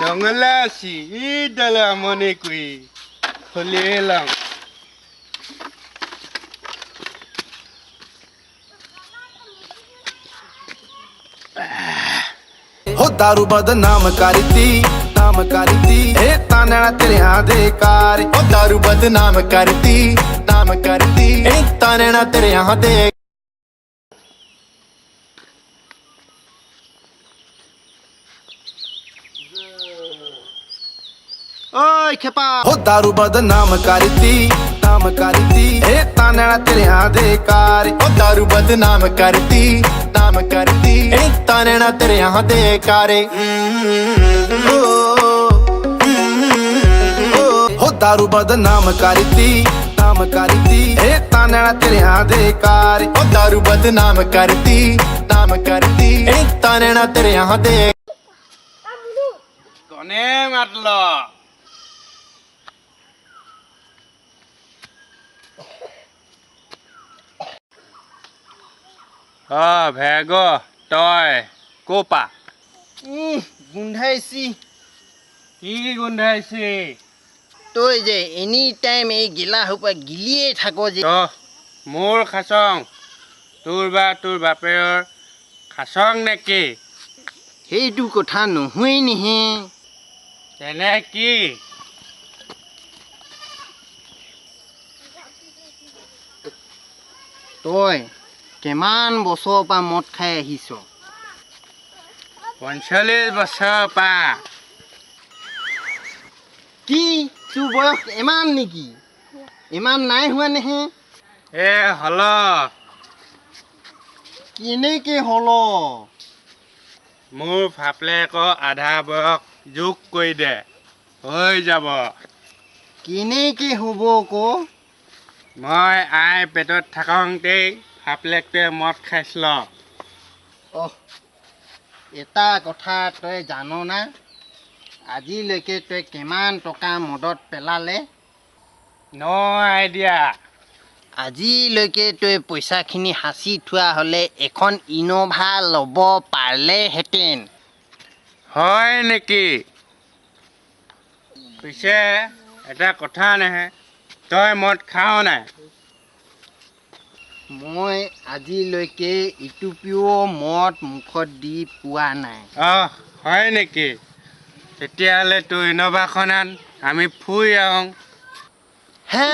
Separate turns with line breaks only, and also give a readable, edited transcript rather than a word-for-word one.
Nongala si dalam moni kui holelang
हो दारू बदनाम करती ए ताना तेरिया दे कार हो दारू बदनाम करती ए ताना तेरिया दे
Oi kepa
हो दारू बदनाम करती ए ताना तेरिया दे कार हो दारू बदनाम करती ए ताना तेरिया दे कारे हो दारू बदनाम करती ए ताना तेरिया दे कार हो दारू बदनाम करती ए ताना तेरिया दे
kone matlo ভেগো তই কোপা
গোন্ধাইছি
কি গোন্ধাইছে
তই যে এনি টাইম এই গিলা সোপা গিলিয়ে থাক যে
মোৰ খাচং তোৰ বাপেৰৰ খাচং নেকি
সেইটো কথা নহয় নিহে
তেনে কি
তই কিমান বছৰৰ পৰা মদ খাই আহিছ
45 বছৰ পা
কি তোৰ বয়স ইমান নেকি ইমান নাই হোৱা নেহে
এ হল
কেনেকে হল
মোৰ ফাপলেকৰ আধা বয়স যোগ কৰি দে হৈ যাব
কেনেকে হ'ব ক
মই আই পেটত থাকংতেই ফাপলেকটোৱে মদ খাইছিল
এটা কথা তই জান না আজিলৈকে তই কিমান টকা মদত পেলালে
নো আইডিয়া
আজিলৈকে তই পইচাখিনি সাঁচি থোৱা হ'লে এখন ইন'ভা ল'ব পাৰিলেহেঁতেন
হয় নেকি পিছে এটা কথা নাহে তই মদ খাও নাই
মই আজিলৈকে ইটোপিও মদ মুখত দি পোৱা নাই
হয় নেকি তেতিয়াহ'লে তোৰ ইন'ভাখন আন আমি ফুৰি আহোঁ
হে